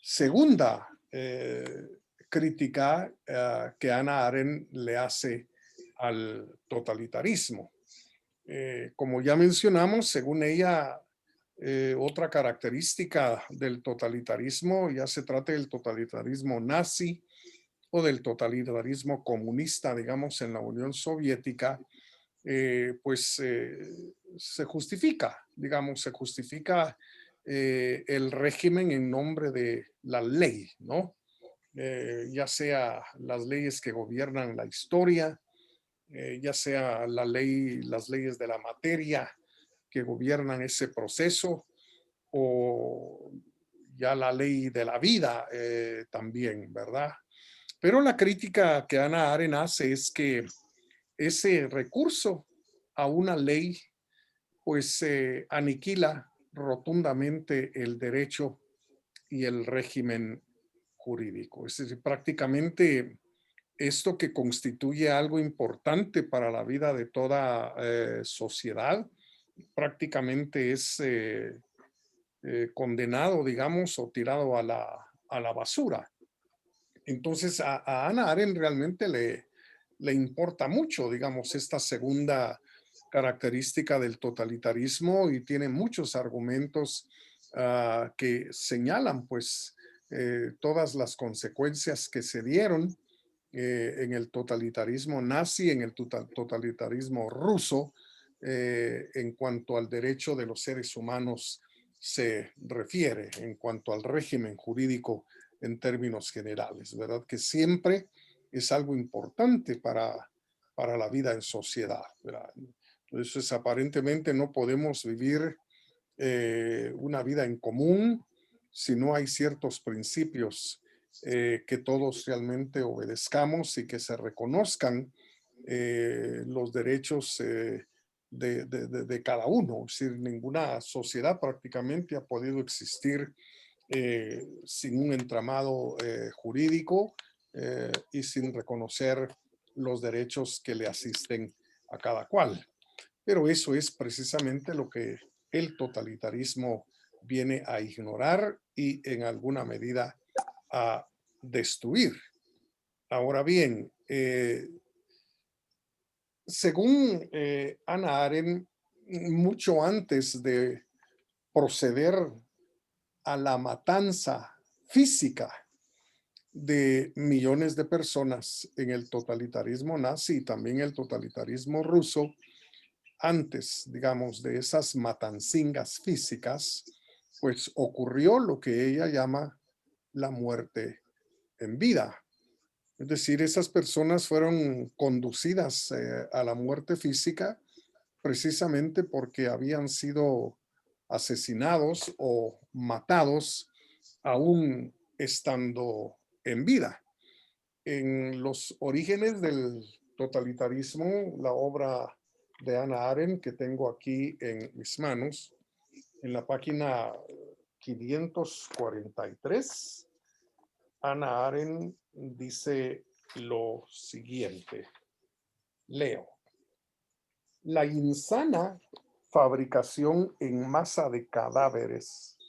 segunda crítica que Hannah Arendt le hace al totalitarismo. Como ya mencionamos, según ella, otra característica del totalitarismo, ya se trata del totalitarismo nazi o del totalitarismo comunista, digamos, en la Unión Soviética, pues se justifica, digamos, se justifica el régimen en nombre de la ley, ¿no? Ya sea las leyes que gobiernan la historia, ya sea la ley, las leyes de la materia que gobiernan ese proceso, o ya la ley de la vida también, ¿verdad? Pero la crítica que Hannah Arendt hace es que ese recurso a una ley pues aniquila rotundamente el derecho y el régimen jurídico. Es decir, prácticamente esto que constituye algo importante para la vida de toda sociedad, prácticamente es condenado, digamos, o tirado a la basura. Entonces, a Hannah Arendt realmente le importa mucho, digamos, esta segunda característica del totalitarismo y tiene muchos argumentos que señalan, pues, todas las consecuencias que se dieron en el totalitarismo nazi, en el totalitarismo ruso, en cuanto al derecho de los seres humanos se refiere, en cuanto al régimen jurídico en términos generales, ¿verdad? Que siempre es algo importante para la vida en sociedad, ¿verdad? Entonces, aparentemente no podemos vivir una vida en común si no hay ciertos principios que todos realmente obedezcamos y que se reconozcan los derechos de cada uno. Es decir, ninguna sociedad prácticamente ha podido existir sin un entramado jurídico y sin reconocer los derechos que le asisten a cada cual. Pero eso es precisamente lo que el totalitarismo viene a ignorar y en alguna medida a destruir. Ahora bien, según Hannah Arendt, mucho antes de proceder a la matanza física de millones de personas en el totalitarismo nazi y también el totalitarismo ruso, antes, digamos, de esas matancingas físicas, pues ocurrió lo que ella llama la muerte en vida. Es decir, esas personas fueron conducidas a la muerte física precisamente porque habían sido asesinados o matados aún estando en vida. En los orígenes del totalitarismo, la obra de Hannah Arendt que tengo aquí en mis manos, en la página 543, Hannah Arendt dice lo siguiente, leo: la insana fabricación en masa de cadáveres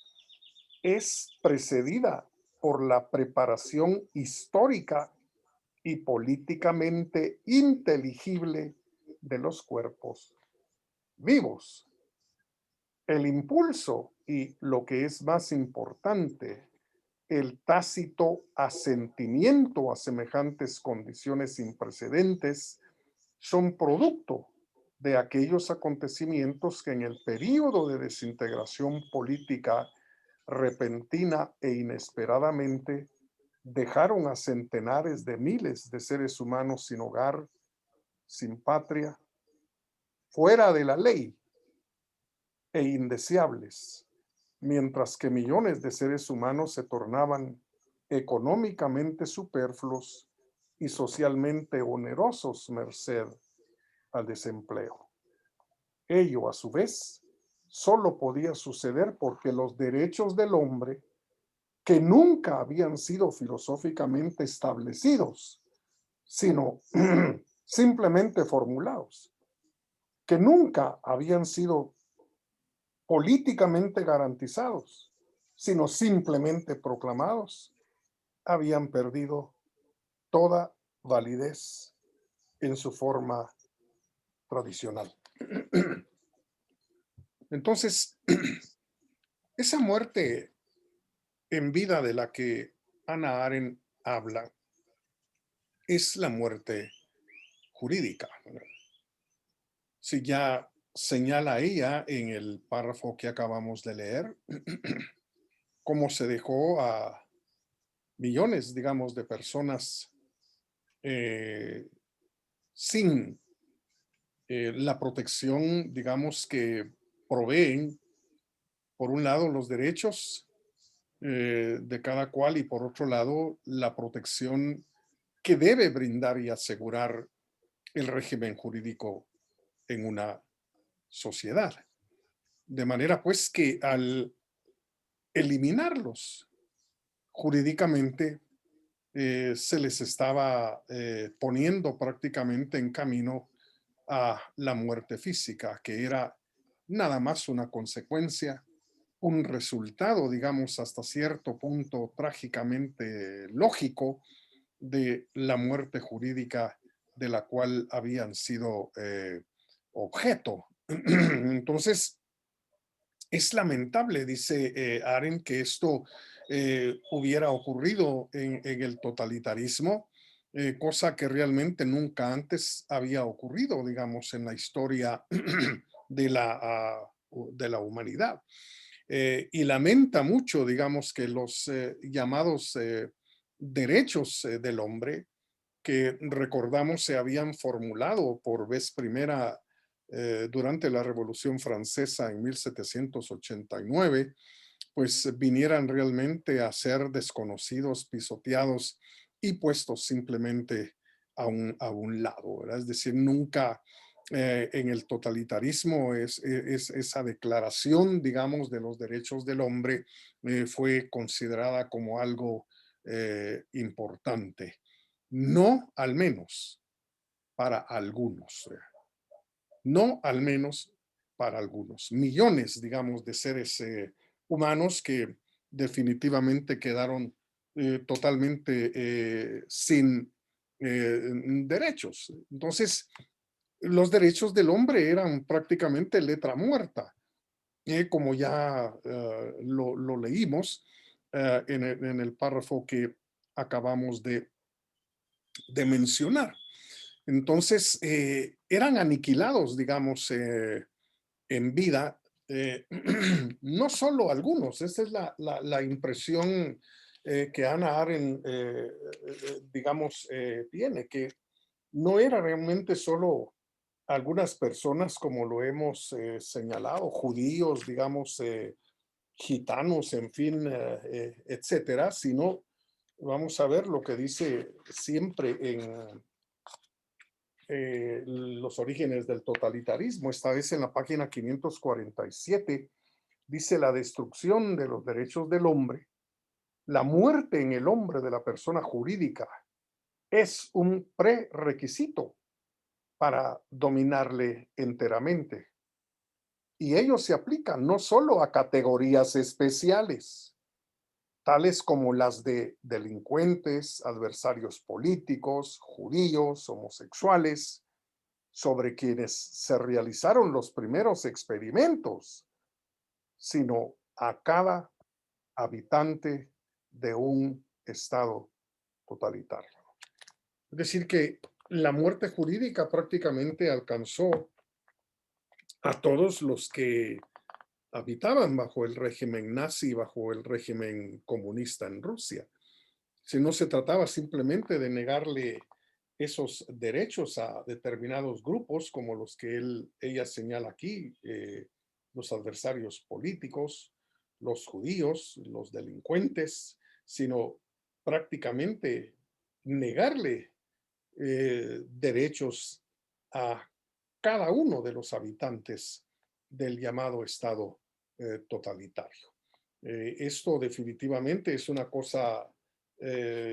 es precedida por la preparación histórica y políticamente inteligible de los cuerpos vivos. El impulso y, lo que es más importante, el tácito asentimiento a semejantes condiciones sin precedentes son producto de aquellos acontecimientos que en el período de desintegración política repentina e inesperadamente dejaron a centenares de miles de seres humanos sin hogar, sin patria, fuera de la ley e indeseables, mientras que millones de seres humanos se tornaban económicamente superfluos y socialmente onerosos merced al desempleo. Ello, a su vez, solo podía suceder porque los derechos del hombre, que nunca habían sido filosóficamente establecidos, sino simplemente formulados, que nunca habían sido políticamente garantizados, sino simplemente proclamados, habían perdido toda validez en su forma tradicional. Entonces, esa muerte en vida de la que Hannah Arendt habla es la muerte jurídica. Si ya señala ella en el párrafo que acabamos de leer, cómo se dejó a millones, digamos, de personas eh, sin la protección, digamos, que proveen, por un lado, los derechos de cada cual y por otro lado, la protección que debe brindar y asegurar el régimen jurídico en una sociedad. De manera pues que al eliminarlos jurídicamente, se les estaba poniendo prácticamente en camino a la muerte física, que era nada más una consecuencia, un resultado, digamos, hasta cierto punto trágicamente lógico de la muerte jurídica de la cual habían sido objeto. Entonces, es lamentable, dice Arendt, que esto hubiera ocurrido en el totalitarismo, cosa que realmente nunca antes había ocurrido, digamos, en la historia de la humanidad. Y lamenta mucho, digamos, que los llamados derechos del hombre, que recordamos se habían formulado por vez primera durante la Revolución Francesa en 1789, pues vinieran realmente a ser desconocidos, pisoteados y puestos simplemente a un lado, ¿verdad? Es decir, nunca en el totalitarismo esa declaración, digamos, de los derechos del hombre fue considerada como algo importante. No al menos para algunos, no al menos para algunos. Millones, digamos, de seres humanos que definitivamente quedaron totalmente sin derechos. Entonces, los derechos del hombre eran prácticamente letra muerta, como ya lo leímos en el párrafo que acabamos de mencionar. Entonces, eran aniquilados, digamos, en vida, no solo algunos, esa es la impresión que Hannah Arendt, digamos, tiene, que no era realmente solo algunas personas, como lo hemos señalado, judíos, digamos, gitanos, en fin, etcétera, sino vamos a ver lo que dice siempre en los orígenes del totalitarismo, esta vez en la página 547, dice la destrucción de los derechos del hombre, la muerte en el hombre de la persona jurídica es un prerequisito para dominarle enteramente. Y ello se aplica no solo a categorías especiales, tales como las de delincuentes, adversarios políticos, judíos, homosexuales, sobre quienes se realizaron los primeros experimentos, sino a cada habitante de un estado totalitario. Es decir, que la muerte jurídica prácticamente alcanzó a todos los que habitaban bajo el régimen nazi, bajo el régimen comunista en Rusia. Si no se trataba simplemente de negarle esos derechos a determinados grupos, como los que ella señala aquí, los adversarios políticos, los judíos, los delincuentes, sino prácticamente negarle derechos a cada uno de los habitantes del llamado Estado totalitario. Esto definitivamente es una cosa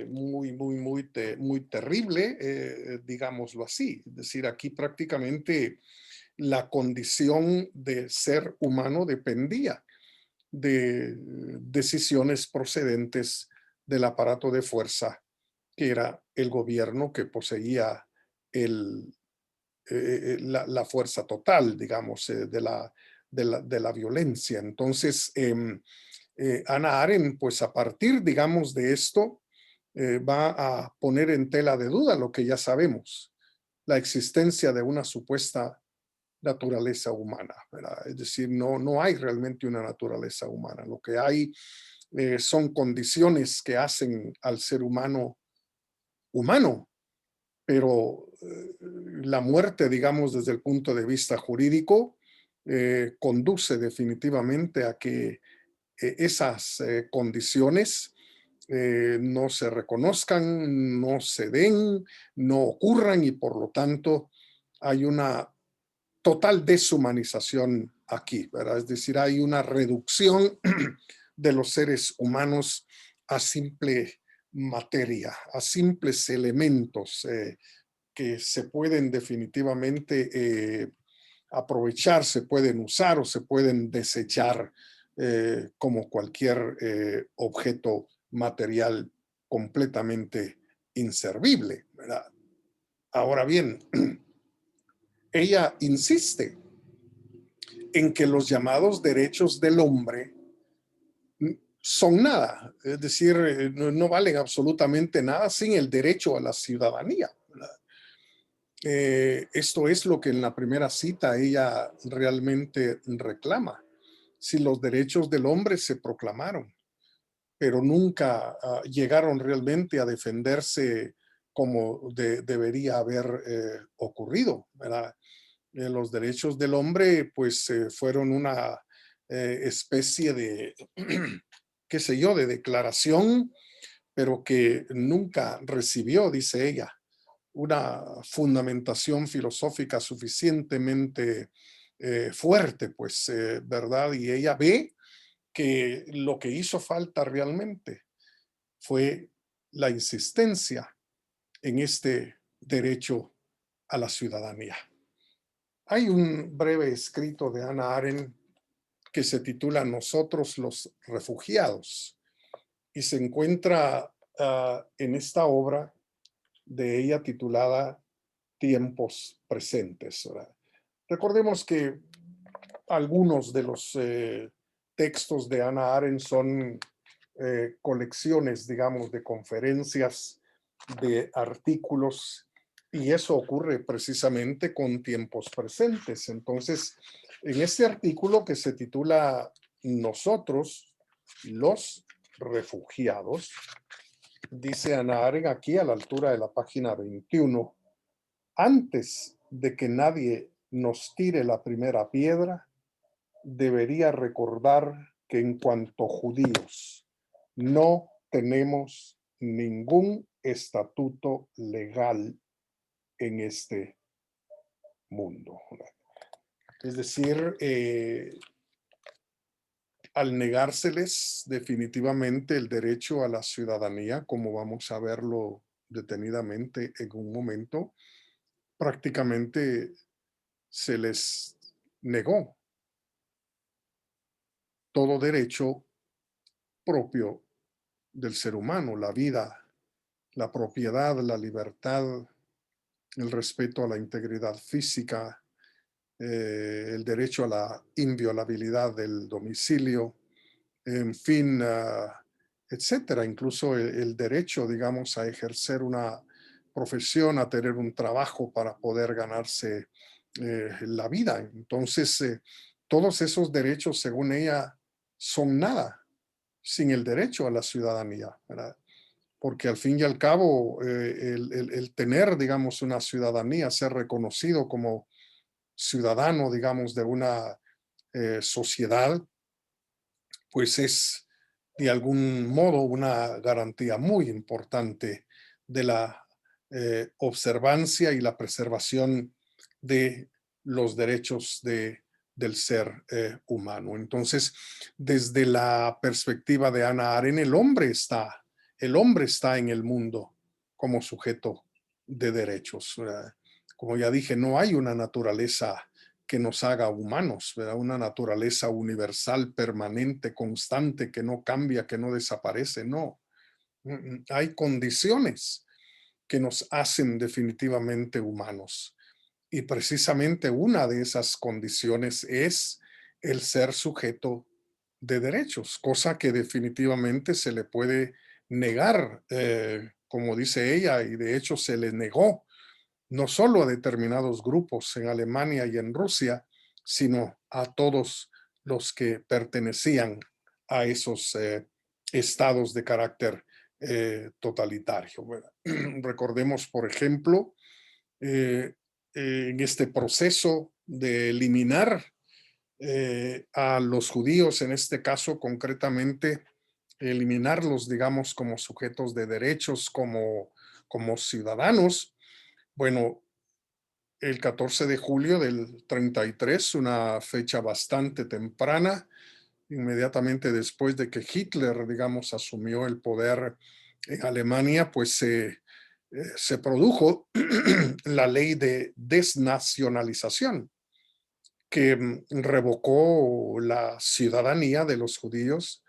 muy terrible, digámoslo así. Es decir, aquí prácticamente la condición de ser humano dependía de decisiones procedentes del aparato de fuerza, que era el gobierno que poseía la fuerza total, digamos, de la violencia. Entonces, Hannah Arendt, pues a partir, digamos, de esto, va a poner en tela de duda lo que ya sabemos, la existencia de una supuesta naturaleza humana, ¿verdad? Es decir, no hay realmente una naturaleza humana. Lo que hay son condiciones que hacen al ser humano humano, pero la muerte, digamos, desde el punto de vista jurídico, conduce definitivamente a que esas condiciones no se reconozcan, no se den, no ocurran y por lo tanto hay una total deshumanización aquí, ¿verdad? Es decir, hay una reducción de los seres humanos a simple materia, a simples elementos que se pueden definitivamente aprovechar, se pueden usar o se pueden desechar como cualquier objeto material completamente inservible, ¿verdad? Ahora bien, ella insiste en que los llamados derechos del hombre son nada, es decir, no valen absolutamente nada sin el derecho a la ciudadanía, ¿verdad? Esto es lo que en la primera cita ella realmente reclama. Si los derechos del hombre se proclamaron, pero nunca llegaron realmente a defenderse como debería haber ocurrido, ¿verdad? Los derechos del hombre pues fueron una especie de, qué sé yo, de declaración, pero que nunca recibió, dice ella, una fundamentación filosófica suficientemente fuerte, pues, ¿verdad? Y ella ve que lo que hizo falta realmente fue la insistencia en este derecho a la ciudadanía. Hay un breve escrito de Hannah Arendt que se titula Nosotros los refugiados y se encuentra en esta obra de ella titulada Tiempos presentes, ¿verdad? Recordemos que algunos de los textos de Hannah Arendt son colecciones, digamos, de conferencias, de artículos, y eso ocurre precisamente con tiempos presentes. Entonces, en este artículo que se titula Nosotros, los refugiados, dice Hannah Arendt aquí a la altura de la página 21, antes de que nadie nos tire la primera piedra, debería recordar que en cuanto judíos no tenemos ningún estatuto legal en este mundo. Es decir, al negárseles definitivamente el derecho a la ciudadanía, como vamos a verlo detenidamente en un momento, prácticamente se les negó todo derecho propio del ser humano, la vida, la propiedad, la libertad, el respeto a la integridad física, el derecho a la inviolabilidad del domicilio, en fin, etcétera. Incluso el derecho, digamos, a ejercer una profesión, a tener un trabajo para poder ganarse la vida. Entonces, todos esos derechos, según ella, son nada sin el derecho a la ciudadanía, ¿verdad? Porque al fin y al cabo, el tener, digamos, una ciudadanía, ser reconocido como ciudadano, digamos, de una sociedad, pues es de algún modo una garantía muy importante de la observancia y la preservación de los derechos del ser humano. Entonces, desde la perspectiva de Hannah Arendt, el hombre está en el mundo como sujeto de derechos. Como ya dije, no hay una naturaleza que nos haga humanos, ¿verdad? Una naturaleza universal, permanente, constante, que no cambia, que no desaparece, no. Hay condiciones que nos hacen definitivamente humanos. Y precisamente una de esas condiciones es el ser sujeto de derechos, cosa que definitivamente se le puede negar, como dice ella, y de hecho se le negó no solo a determinados grupos en Alemania y en Rusia, sino a todos los que pertenecían a esos estados de carácter totalitario. ¿Verdad? Recordemos, por ejemplo, eh, en este proceso de eliminar a los judíos, en este caso concretamente, eliminarlos, digamos, como sujetos de derechos, como ciudadanos. Bueno, el 14 de julio del 33, una fecha bastante temprana, inmediatamente después de que Hitler, digamos, asumió el poder en Alemania, pues se produjo la ley de desnacionalización que revocó la ciudadanía de los judíos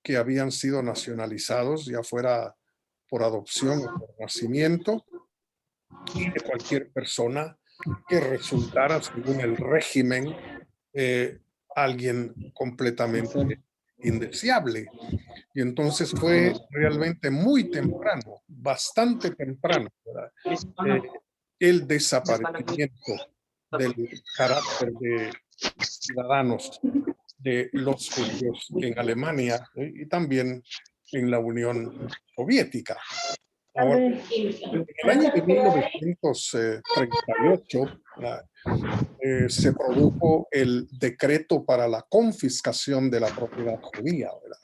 que habían sido nacionalizados, ya fuera por adopción o por nacimiento, y de cualquier persona que resultara, según el régimen, eh, alguien completamente indeseable. Y entonces fue realmente muy temprano, bastante temprano, ¿verdad? Eh, el desaparecimiento del carácter de ciudadanos de los judíos en Alemania y también en la Unión Soviética. Ahora, en el año de 1938 se produjo el decreto para la confiscación de la propiedad judía, ¿verdad?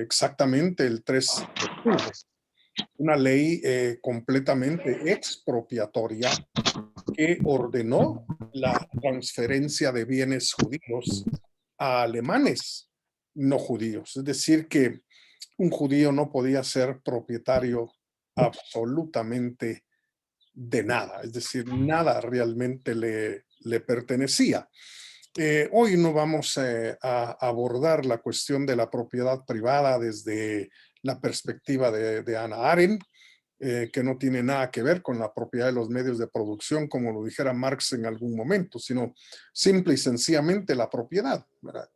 Exactamente el 3 de octubre. Una ley completamente expropiatoria que ordenó la transferencia de bienes judíos a alemanes no judíos. Es decir, que un judío no podía ser propietario absolutamente de nada, es decir, nada realmente le pertenecía. Hoy no vamos a abordar la cuestión de la propiedad privada desde la perspectiva de Hannah Arendt, que no tiene nada que ver con la propiedad de los medios de producción, como lo dijera Marx en algún momento, sino simple y sencillamente la propiedad, ¿verdad?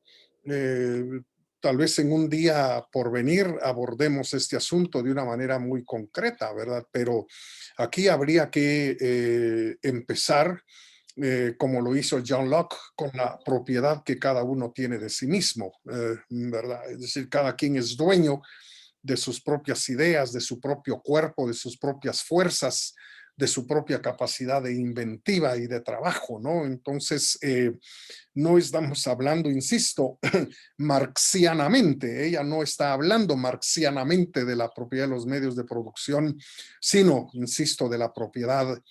Eh, Tal vez en un día por venir abordemos este asunto de una manera muy concreta, ¿verdad? Pero aquí habría que empezar, como lo hizo John Locke, con la propiedad que cada uno tiene de sí mismo, ¿verdad? Es decir, cada quien es dueño de sus propias ideas, de su propio cuerpo, de sus propias fuerzas, de su propia capacidad de inventiva y de trabajo, ¿no? Entonces, no estamos hablando, insisto, marxianamente, ella no está hablando marxianamente de la propiedad de los medios de producción, sino, insisto, de la propiedad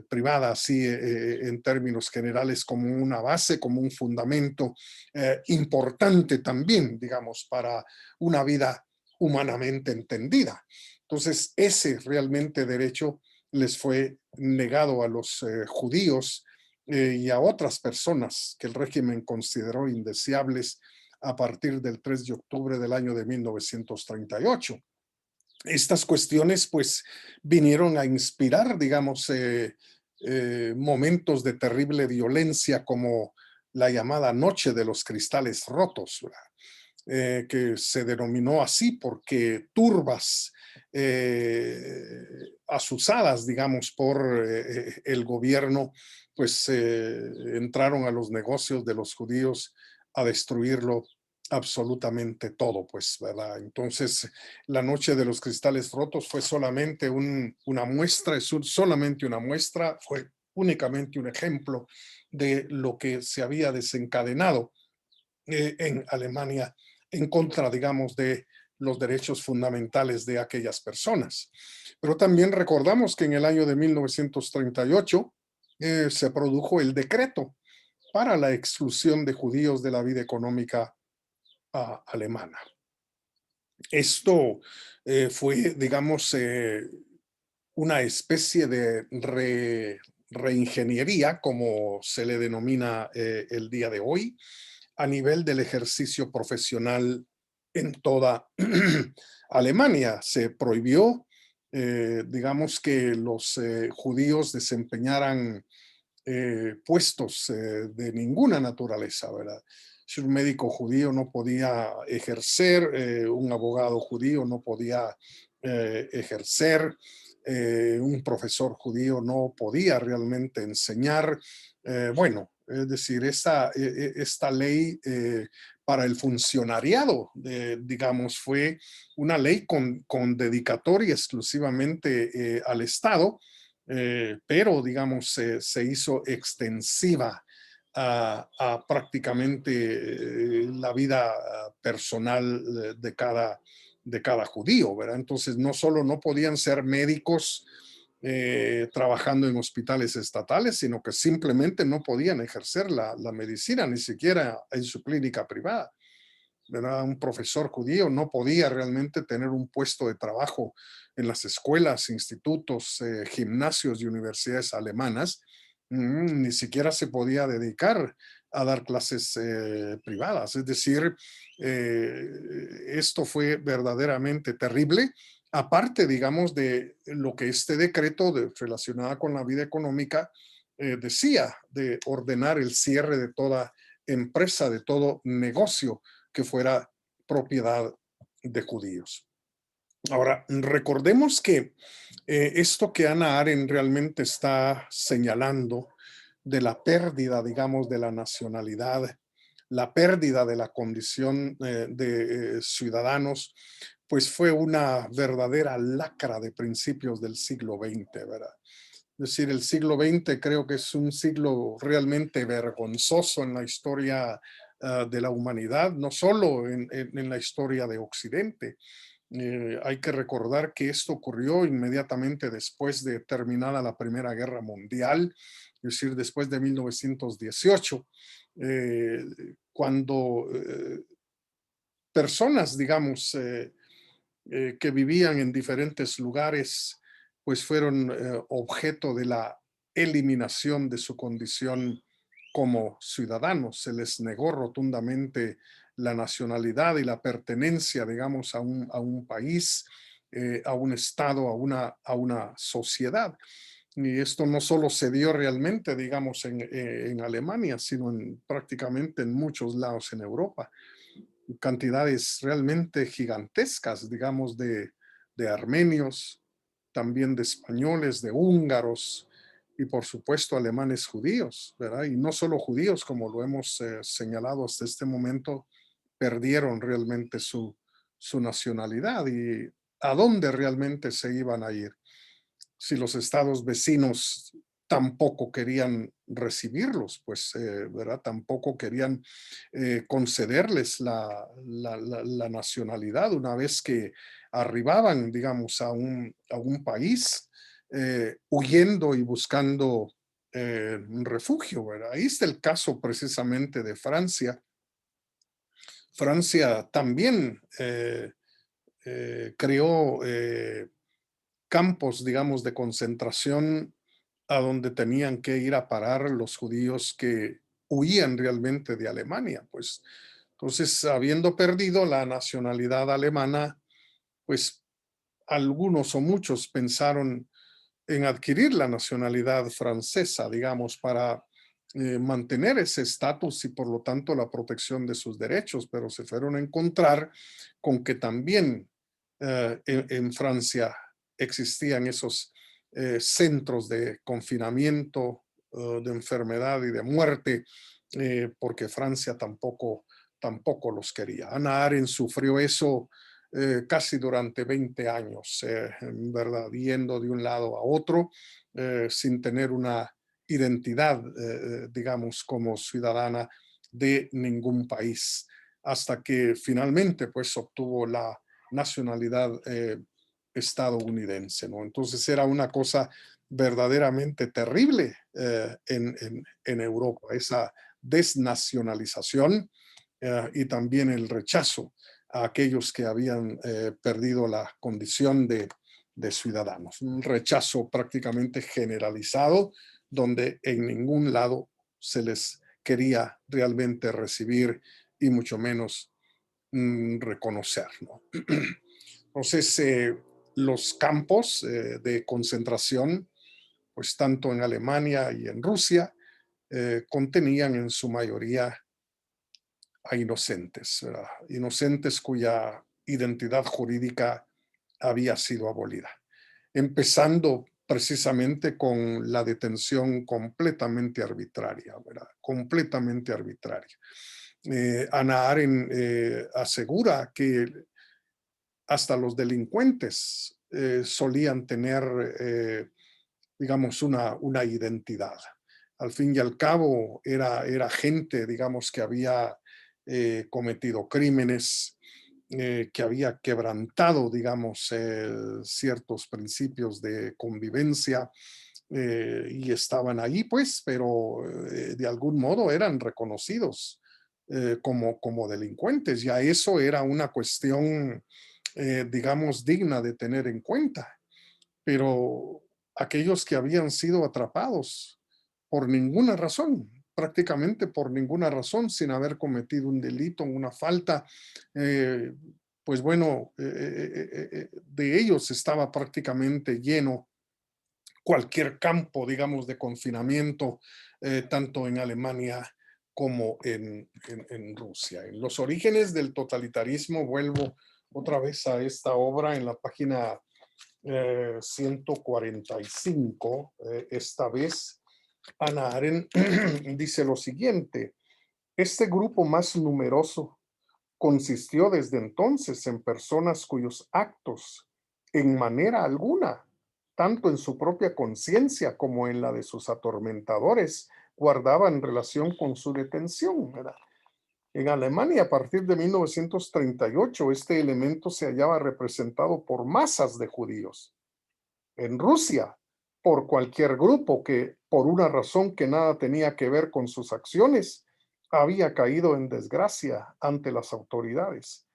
privada, así en términos generales, como una base, como un fundamento importante también, digamos, para una vida humanamente entendida. Entonces, ese realmente derecho les fue negado a los judíos y a otras personas que el régimen consideró indeseables a partir del 3 de octubre del año de 1938. Estas cuestiones pues vinieron a inspirar, digamos, momentos de terrible violencia como la llamada Noche de los Cristales Rotos, que se denominó así porque turbas asusadas, digamos, por el gobierno, pues entraron a los negocios de los judíos a destruirlo absolutamente todo, pues, ¿verdad? Entonces, la Noche de los Cristales Rotos fue solamente una muestra, es solamente una muestra, fue únicamente un ejemplo de lo que se había desencadenado en Alemania en contra, digamos, de los derechos fundamentales de aquellas personas. Pero también recordamos que en el año de 1938 se produjo el decreto para la exclusión de judíos de la vida económica alemana. Esto fue, digamos, una especie de reingeniería, como se le denomina el día de hoy, a nivel del ejercicio profesional en toda Alemania. Se prohibió, digamos, que los judíos desempeñaran puestos de ninguna naturaleza, ¿verdad? Si un médico judío no podía ejercer, un abogado judío no podía ejercer, un profesor judío no podía realmente enseñar. Bueno, es decir, esta ley para el funcionariado, digamos, fue una ley con dedicatoria exclusivamente al Estado, pero digamos se hizo extensiva a prácticamente la vida personal de cada judío, ¿verdad? Entonces no solo no podían ser médicos trabajando en hospitales estatales, sino que simplemente no podían ejercer la medicina, ni siquiera en su clínica privada, ¿verdad? Un profesor judío no podía realmente tener un puesto de trabajo en las escuelas, institutos, gimnasios y universidades alemanas. Ni siquiera se podía dedicar a dar clases privadas. Es decir, esto fue verdaderamente terrible. Aparte, digamos, de lo que este decreto relacionado con la vida económica decía, de ordenar el cierre de toda empresa, de todo negocio que fuera propiedad de judíos. Ahora, recordemos que esto que Ana Arendt realmente está señalando de la pérdida, digamos, de la nacionalidad, la pérdida de la condición de ciudadanos, pues fue una verdadera lacra de principios del siglo XX, ¿verdad? Es decir, el siglo XX creo que es un siglo realmente vergonzoso en la historia de la humanidad, no solo en la historia de Occidente. Hay que recordar que esto ocurrió inmediatamente después de terminada la Primera Guerra Mundial, es decir, después de 1918, eh, cuando personas, digamos, que vivían en diferentes lugares, pues fueron objeto de la eliminación de su condición como ciudadanos. Se les negó rotundamente la nacionalidad y la pertenencia, digamos, a un país, a un estado, a una sociedad. Y esto no solo se dio realmente, digamos, en Alemania, sino prácticamente en muchos lados en Europa. Cantidades realmente gigantescas, digamos, de armenios, también de españoles, de húngaros y por supuesto alemanes judíos, ¿verdad? Y no solo judíos, como lo hemos señalado hasta este momento, perdieron realmente su nacionalidad y a dónde realmente se iban a ir si los estados vecinos tampoco querían recibirlos, pues, ¿verdad? Tampoco querían concederles la nacionalidad una vez que arribaban, digamos, a un país huyendo y buscando un refugio, ¿verdad? Ahí está el caso precisamente de Francia. Francia también creó campos, digamos, de concentración a donde tenían que ir a parar los judíos que huían realmente de Alemania. Pues entonces, habiendo perdido la nacionalidad alemana, pues algunos o muchos pensaron en adquirir la nacionalidad francesa, digamos, para mantener ese estatus y por lo tanto la protección de sus derechos, pero se fueron a encontrar con que también en Francia existían esos centros de confinamiento, de enfermedad y de muerte, porque Francia tampoco los quería. Ana Arendt sufrió eso casi durante 20 años, ¿verdad? Yendo de un lado a otro sin tener una identidad, digamos, como ciudadana de ningún país, hasta que finalmente pues obtuvo la nacionalidad estadounidense, ¿no? Entonces era una cosa verdaderamente terrible en Europa, esa desnacionalización y también el rechazo a aquellos que habían perdido la condición de ciudadanos. Un rechazo prácticamente generalizado donde en ningún lado se les quería realmente recibir y mucho menos reconocer, ¿no? Entonces, los campos de concentración, pues tanto en Alemania y en Rusia, contenían en su mayoría a inocentes, ¿verdad? Inocentes cuya identidad jurídica había sido abolida, empezando precisamente con la detención completamente arbitraria, ¿verdad? Completamente arbitraria. Ana Arendt asegura que hasta los delincuentes solían tener, digamos, una identidad. Al fin y al cabo, era gente, digamos, que había cometido crímenes, que había quebrantado, digamos, ciertos principios de convivencia y estaban ahí, pues, pero de algún modo eran reconocidos como delincuentes. Ya eso era una cuestión, digamos, digna de tener en cuenta. Pero aquellos que habían sido atrapados por ninguna razón, prácticamente por ninguna razón, sin haber cometido un delito, una falta, eh, pues bueno, de ellos estaba prácticamente lleno cualquier campo, digamos, de confinamiento, tanto en Alemania como en Rusia. En los orígenes del totalitarismo, vuelvo otra vez a esta obra en la página 145, esta vez Ana Arendt dice lo siguiente: este grupo más numeroso consistió desde entonces en personas cuyos actos, en manera alguna, tanto en su propia conciencia como en la de sus atormentadores, guardaban relación con su detención, ¿verdad? En Alemania, a partir de 1938, este elemento se hallaba representado por masas de judíos. En Rusia, por cualquier grupo que, por una razón que nada tenía que ver con sus acciones, había caído en desgracia ante las autoridades.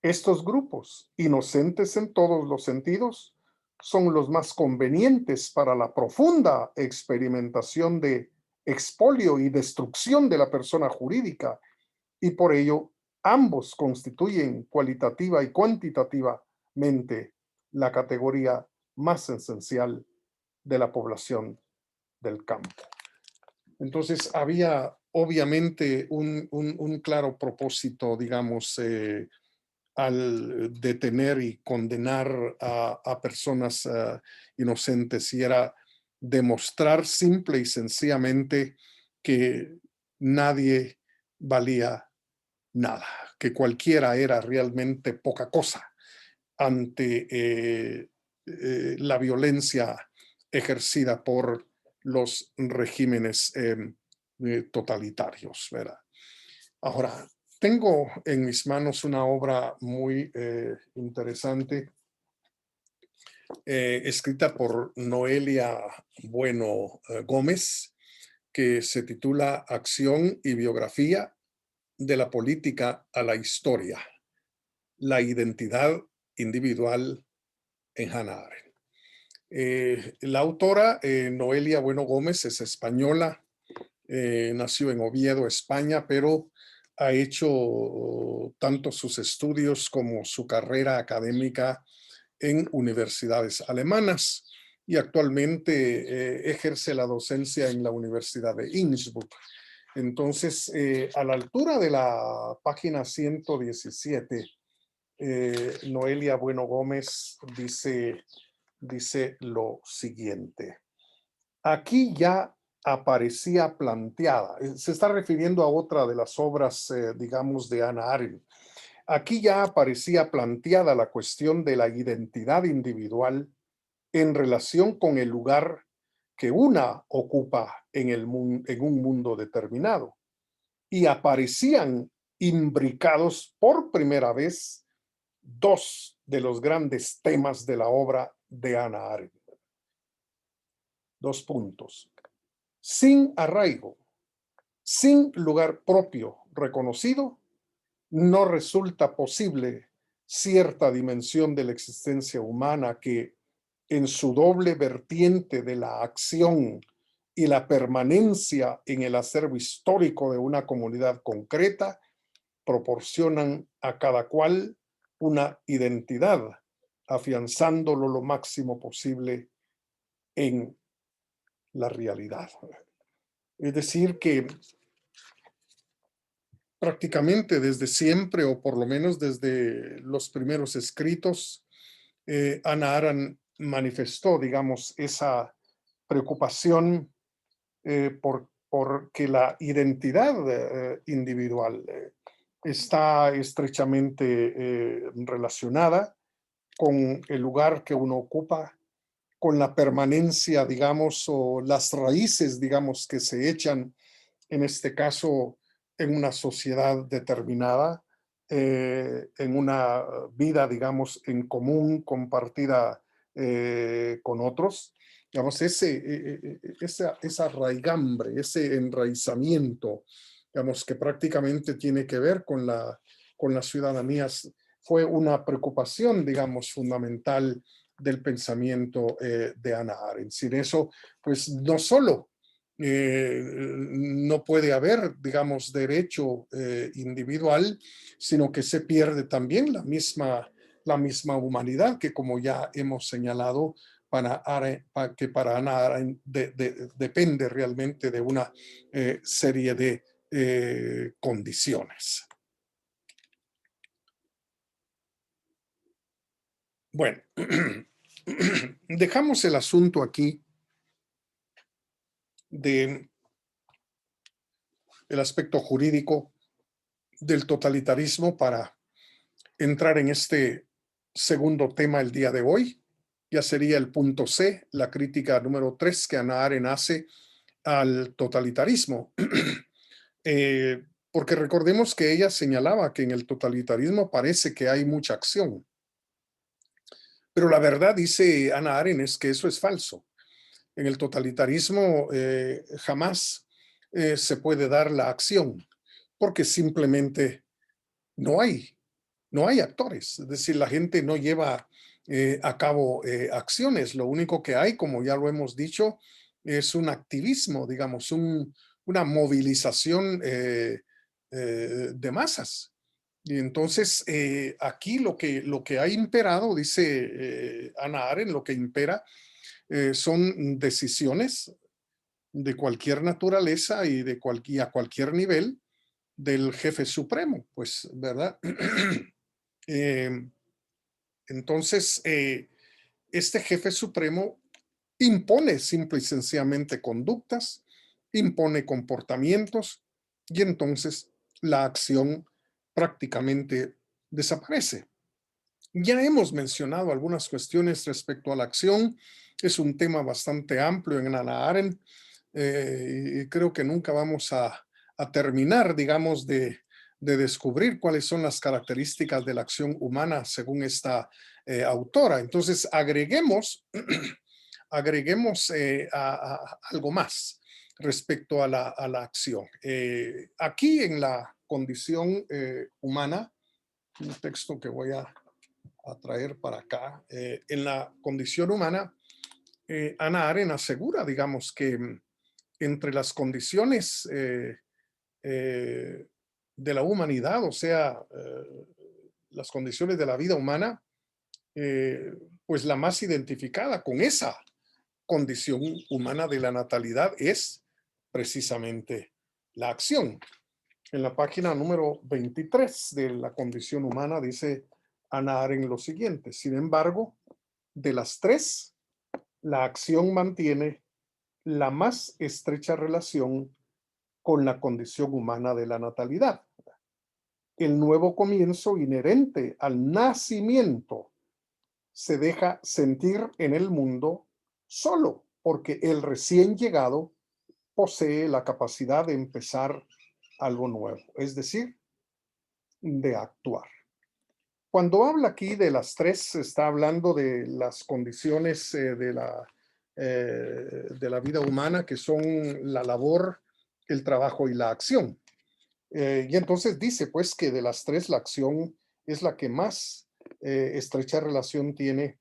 Estos grupos, inocentes en todos los sentidos, son los más convenientes para la profunda experimentación de expolio y destrucción de la persona jurídica, y por ello ambos constituyen cualitativa y cuantitativamente la categoría más esencial de la población del campo. Entonces había obviamente un claro propósito, digamos, al detener y condenar a personas inocentes, y era demostrar simple y sencillamente que nadie valía nada, que cualquiera era realmente poca cosa ante la violencia ejercida por los regímenes totalitarios, ¿verdad? Ahora, tengo en mis manos una obra muy interesante, escrita por Noelia Bueno Gómez, que se titula Acción y biografía de la política a la historia, la identidad individual en Hannah Arendt. La autora, Noelia Bueno Gómez, es española, nació en Oviedo, España, pero ha hecho tanto sus estudios como su carrera académica en universidades alemanas y actualmente ejerce la docencia en la Universidad de Innsbruck. Entonces, a la altura de la página 117, Noelia Bueno Gómez dice lo siguiente: aquí ya aparecía planteada, se está refiriendo a otra de las obras, digamos, de Hannah Arendt. Aquí ya aparecía planteada la cuestión de la identidad individual en relación con el lugar que una ocupa en un mundo determinado. Y aparecían imbricados por primera vez dos de los grandes temas de la obra de Hannah Arendt. Dos puntos. Sin arraigo, sin lugar propio reconocido, no resulta posible cierta dimensión de la existencia humana que, en su doble vertiente de la acción y la permanencia en el acervo histórico de una comunidad concreta proporcionan a cada cual una identidad, afianzándolo lo máximo posible en la realidad. Es decir, que prácticamente desde siempre, o por lo menos desde los primeros escritos, Hannah Arendt manifestó, digamos, esa preocupación porque la identidad individual está estrechamente relacionada con el lugar que uno ocupa, con la permanencia, digamos, o las raíces, digamos, que se echan, en este caso, en una sociedad determinada, en una vida, digamos, en común, compartida con otros. Digamos, esa raigambre, ese enraizamiento, digamos, que prácticamente tiene que ver con las ciudadanías, fue una preocupación, digamos, fundamental del pensamiento de Hannah Arendt. Sin eso, pues no solo no puede haber, digamos, derecho individual, sino que se pierde también la misma humanidad que, como ya hemos señalado, que para Hannah Arendt depende realmente de una serie de condiciones. Bueno, dejamos el asunto aquí de el aspecto jurídico del totalitarismo para entrar en este segundo tema el día de hoy. Ya sería el punto C, la crítica número 3 que Hannah Arendt hace al totalitarismo. Porque recordemos que ella señalaba que en el totalitarismo parece que hay mucha acción. Pero la verdad, dice Hannah Arendt, es que eso es falso. En el totalitarismo jamás se puede dar la acción, porque simplemente no hay, no hay actores. Es decir, la gente no lleva a cabo acciones. Lo único que hay, como ya lo hemos dicho, es un activismo, digamos, una movilización de masas. Y entonces, aquí lo que ha imperado, dice Hannah Arendt, lo que impera son decisiones de cualquier naturaleza y a cualquier nivel del jefe supremo, pues, ¿verdad? eh, entonces, este jefe supremo impone simple y sencillamente conductas, impone comportamientos y entonces la acción prácticamente desaparece. Ya hemos mencionado algunas cuestiones respecto a la acción. Es un tema bastante amplio en Hannah Arendt y creo que nunca vamos a terminar, digamos, de descubrir cuáles son las características de la acción humana según esta autora. Entonces, agreguemos algo más respecto a la acción. Aquí en la condición humana, un texto que voy a traer para acá, en la condición humana, Hannah Arendt asegura, digamos, que entre las condiciones de la humanidad, o sea, las condiciones de la vida humana, eh, pues la más identificada con esa condición humana de la natalidad es precisamente la acción. En la página número 23 de la condición humana dice Hannah Arendt lo siguiente: sin embargo, de las tres, la acción mantiene la más estrecha relación con la condición humana de la natalidad. El nuevo comienzo inherente al nacimiento se deja sentir en el mundo solo porque el recién llegado posee la capacidad de empezar algo nuevo, es decir, de actuar. Cuando habla aquí de las tres, se está hablando de las condiciones de la vida humana, que son la labor, el trabajo y la acción. Y entonces dice, pues, que de las tres, la acción es la que más estrecha relación tiene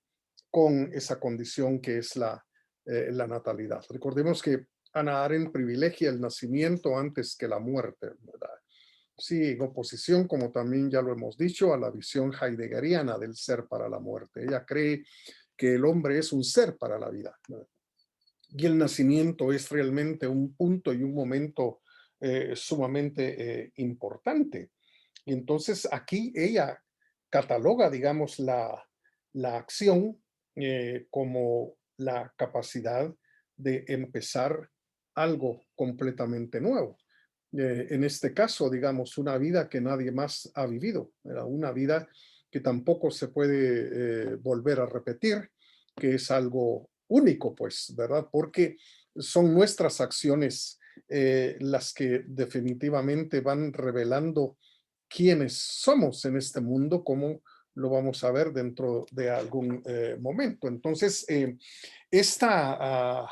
con esa condición que es la natalidad. Recordemos que Hannah Arendt privilegia el nacimiento antes que la muerte, ¿verdad? Sí, en oposición, como también ya lo hemos dicho, a la visión heideggeriana del ser para la muerte. Ella cree que el hombre es un ser para la vida, ¿verdad? Y el nacimiento es realmente un punto y un momento sumamente importante. Y entonces aquí ella cataloga, digamos, la acción como la capacidad de empezar algo completamente nuevo. En este caso, digamos, una vida que nadie más ha vivido, ¿verdad? Una vida que tampoco se puede volver a repetir, que es algo único, pues, ¿verdad? Porque son nuestras acciones las que definitivamente van revelando quiénes somos en este mundo, como lo vamos a ver dentro de algún momento. Entonces, esta,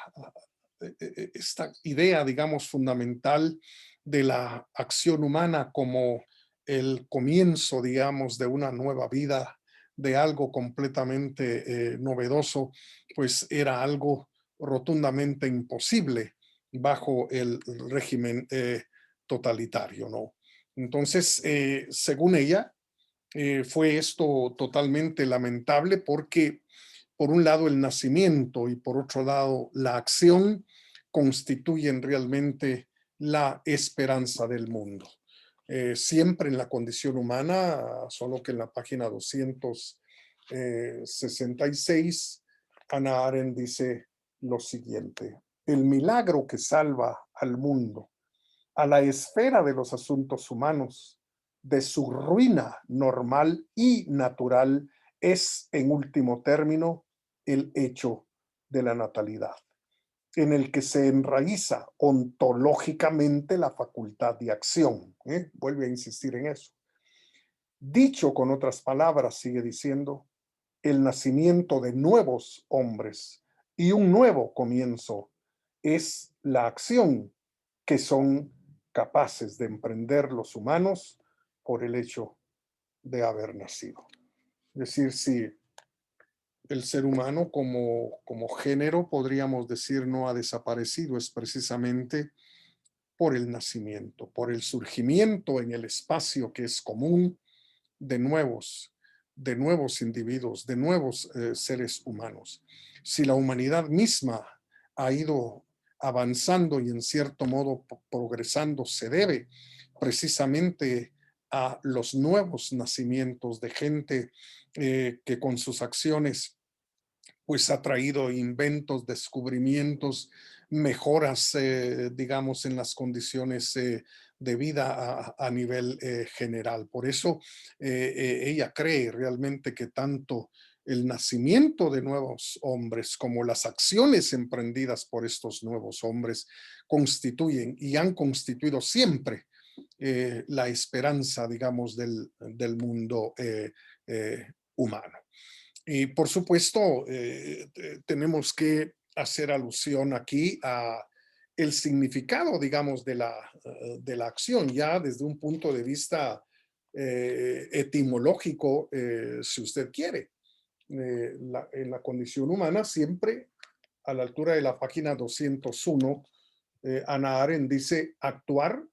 esta idea, digamos, fundamental de la acción humana como el comienzo, digamos, de una nueva vida, de algo completamente novedoso, pues era algo rotundamente imposible bajo el régimen totalitario, ¿no? Entonces, según ella, fue esto totalmente lamentable porque, por un lado, el nacimiento y por otro lado, la acción constituyen realmente la esperanza del mundo. Siempre en la condición humana, solo que en la página 266, Hannah Arendt dice lo siguiente: el milagro que salva al mundo, a la esfera de los asuntos humanos, de su ruina normal y natural, es, en último término, el hecho de la natalidad, en el que se enraiza ontológicamente la facultad de acción. Vuelve a insistir en eso. Dicho con otras palabras, sigue diciendo, el nacimiento de nuevos hombres y un nuevo comienzo es la acción que son capaces de emprender los humanos por el hecho de haber nacido. Es decir, si el ser humano como género, podríamos decir, no ha desaparecido, es precisamente por el nacimiento, por el surgimiento en el espacio que es común de nuevos individuos, de nuevos seres humanos. Si la humanidad misma ha ido avanzando y en cierto modo progresando, se debe precisamente a los nuevos nacimientos de gente que con sus acciones pues ha traído inventos, descubrimientos, mejoras, digamos, en las condiciones de vida a nivel general. Por eso ella cree realmente que tanto el nacimiento de nuevos hombres como las acciones emprendidas por estos nuevos hombres constituyen y han constituido siempre la esperanza, digamos, del mundo humano. Y por supuesto, tenemos que hacer alusión aquí a el significado, digamos, de la acción, ya desde un punto de vista etimológico, si usted quiere. En la condición humana, siempre a la altura de la página 201, Hannah Arendt dice, actuar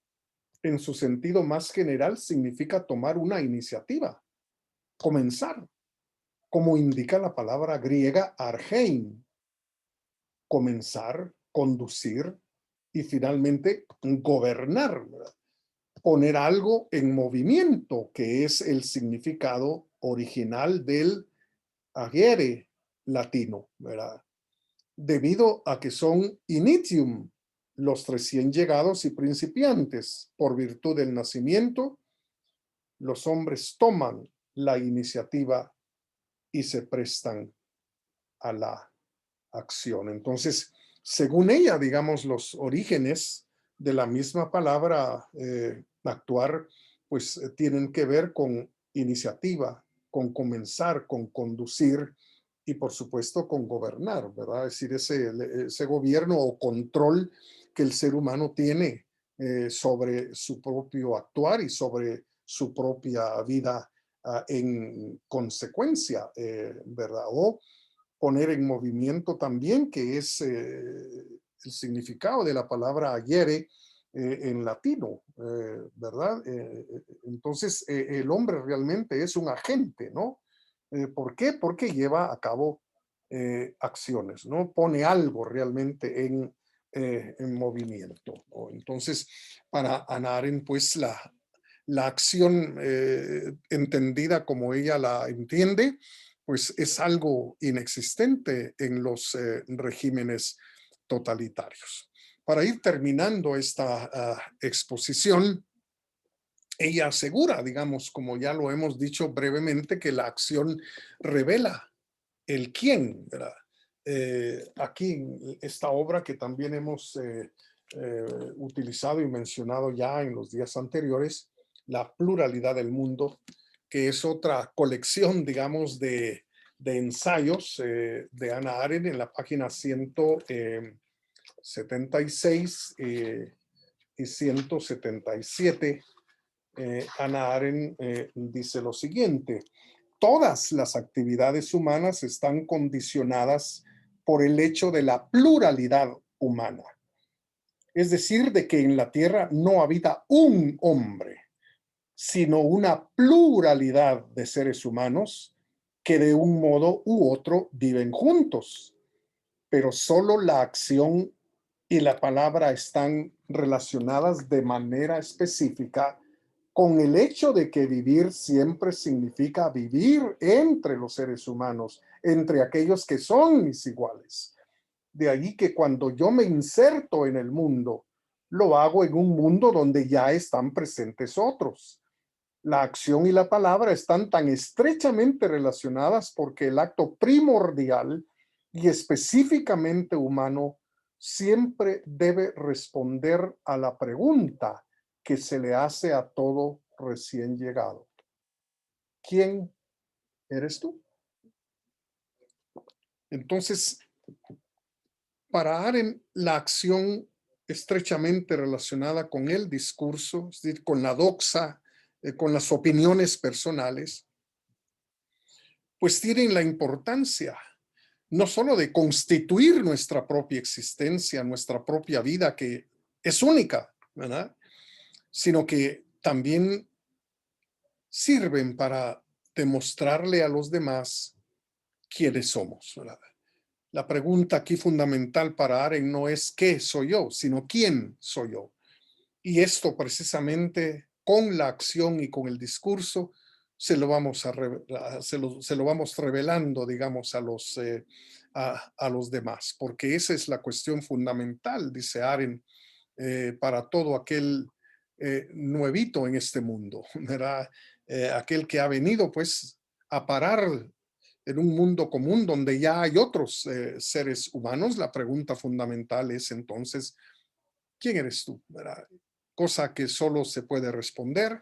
en su sentido más general significa tomar una iniciativa, comenzar, como indica la palabra griega argein, comenzar, conducir y finalmente gobernar, ¿verdad? Poner algo en movimiento, que es el significado original del agere latino, ¿verdad? Debido a que son initium, los recién llegados y principiantes, por virtud del nacimiento, los hombres toman la iniciativa y se prestan a la acción. Entonces, según ella, digamos, los orígenes de la misma palabra actuar, pues tienen que ver con iniciativa, con comenzar, con conducir y por supuesto con gobernar, ¿verdad? Es decir, ese gobierno o control que el ser humano tiene sobre su propio actuar y sobre su propia vida en consecuencia, ¿verdad? O poner en movimiento también, que es el significado de la palabra agere en latino, ¿verdad? Entonces, el hombre realmente es un agente, ¿no? ¿Por qué? Porque lleva a cabo acciones, ¿no? Pone algo realmente en movimiento, ¿no? Entonces, para Hannah Arendt, pues la acción entendida como ella la entiende, pues es algo inexistente en los regímenes totalitarios. Para ir terminando esta exposición, ella asegura, digamos, como ya lo hemos dicho brevemente, que la acción revela el quién, ¿verdad? Aquí en esta obra que también hemos utilizado y mencionado ya en los días anteriores, La pluralidad del mundo, que es otra colección, digamos, de ensayos de Hannah Arendt en la página 176 y 177. Hannah Arendt dice lo siguiente: todas las actividades humanas están condicionadas por el hecho de la pluralidad humana. Es decir, de que en la Tierra no habita un hombre, sino una pluralidad de seres humanos que de un modo u otro viven juntos, pero solo la acción y la palabra están relacionadas de manera específica con el hecho de que vivir siempre significa vivir entre los seres humanos, entre aquellos que son mis iguales. De allí que cuando yo me inserto en el mundo, lo hago en un mundo donde ya están presentes otros. La acción y la palabra están tan estrechamente relacionadas porque el acto primordial y específicamente humano siempre debe responder a la pregunta que se le hace a todo recién llegado. ¿Quién eres tú? Entonces, para Arendt, la acción estrechamente relacionada con el discurso, es decir, con la doxa, con las opiniones personales, pues tienen la importancia no solo de constituir nuestra propia existencia, nuestra propia vida, que es única, ¿verdad? Sino que también sirven para demostrarle a los demás quiénes somos, ¿verdad? La pregunta aquí fundamental para Arendt no es qué soy yo, sino quién soy yo. Y esto precisamente con la acción y con el discurso se lo vamos, se lo vamos revelando, digamos, a los demás, porque esa es la cuestión fundamental, dice Arendt, para todo aquel nuevito en este mundo, ¿verdad? Aquel que ha venido pues a parar en un mundo común donde ya hay otros seres humanos. La pregunta fundamental es entonces, ¿quién eres tú? ¿Verdad? Cosa que solo se puede responder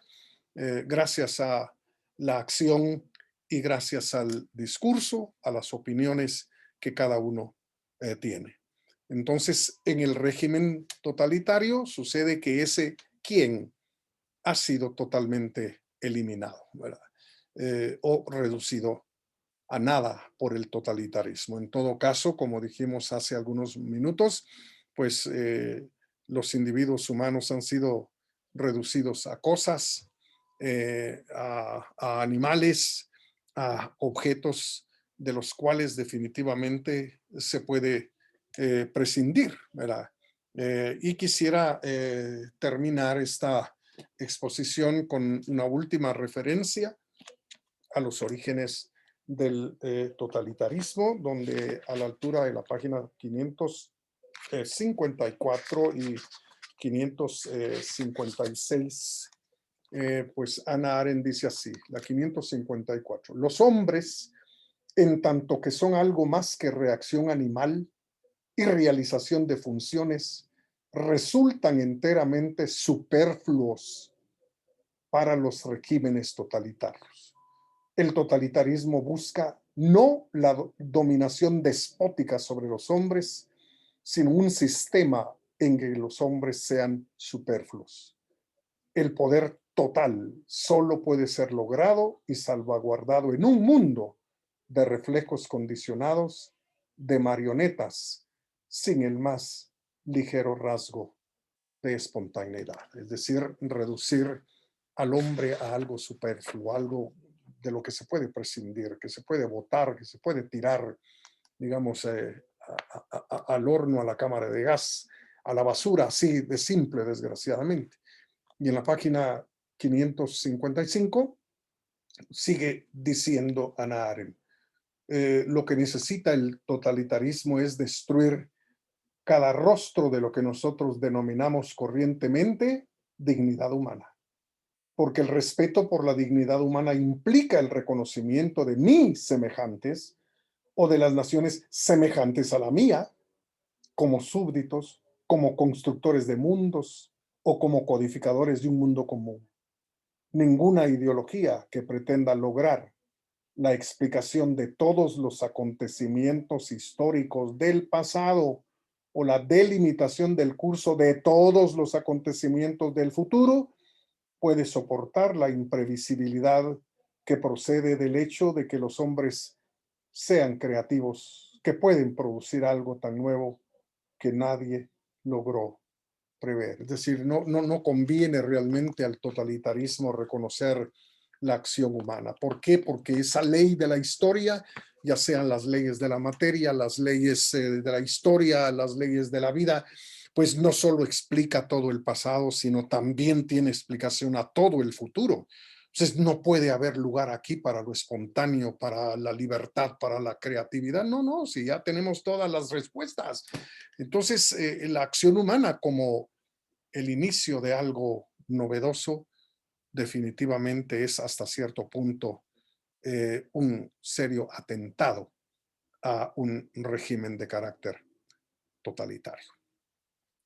gracias a la acción y gracias al discurso, a las opiniones que cada uno tiene. Entonces, en el régimen totalitario sucede que ese quién ha sido totalmente eliminado, ¿verdad? O reducido a nada por el totalitarismo. En todo caso, como dijimos hace algunos minutos, pues los individuos humanos han sido reducidos a cosas, a animales, a objetos de los cuales definitivamente se puede prescindir, ¿verdad? Y quisiera terminar esta exposición con una última referencia a los orígenes del totalitarismo, donde a la altura de la página 554 y 556, pues Hannah Arendt dice así, la 554: los hombres, en tanto que son algo más que reacción animal y realización de funciones, resultan enteramente superfluos para los regímenes totalitarios. El totalitarismo busca no la dominación despótica sobre los hombres, sino un sistema en que los hombres sean superfluos. El poder total solo puede ser logrado y salvaguardado en un mundo de reflejos condicionados, de marionetas, sin el más ligero rasgo de espontaneidad, es decir, reducir al hombre a algo superfluo, algo de lo que se puede prescindir, que se puede botar, que se puede tirar, digamos, al horno, a la cámara de gas, a la basura, así de simple, desgraciadamente. Y en la página 555 sigue diciendo Hannah Arendt, lo que necesita el totalitarismo es destruir cada rostro de lo que nosotros denominamos corrientemente dignidad humana, porque el respeto por la dignidad humana implica el reconocimiento de mis semejantes o de las naciones semejantes a la mía como súbditos, como constructores de mundos o como codificadores de un mundo común. Ninguna ideología que pretenda lograr la explicación de todos los acontecimientos históricos del pasado o la delimitación del curso de todos los acontecimientos del futuro puede soportar la imprevisibilidad que procede del hecho de que los hombres sean creativos, que pueden producir algo tan nuevo que nadie logró prever. Es decir, no conviene realmente al totalitarismo reconocer la acción humana. ¿Por qué? Porque esa ley de la historia, ya sean las leyes de la materia, las leyes de la historia, las leyes de la vida, pues no solo explica todo el pasado, sino también tiene explicación a todo el futuro. Entonces, no puede haber lugar aquí para lo espontáneo, para la libertad, para la creatividad. No, no, si ya tenemos todas las respuestas. Entonces, la acción humana como el inicio de algo novedoso definitivamente es hasta cierto punto un serio atentado a un régimen de carácter totalitario.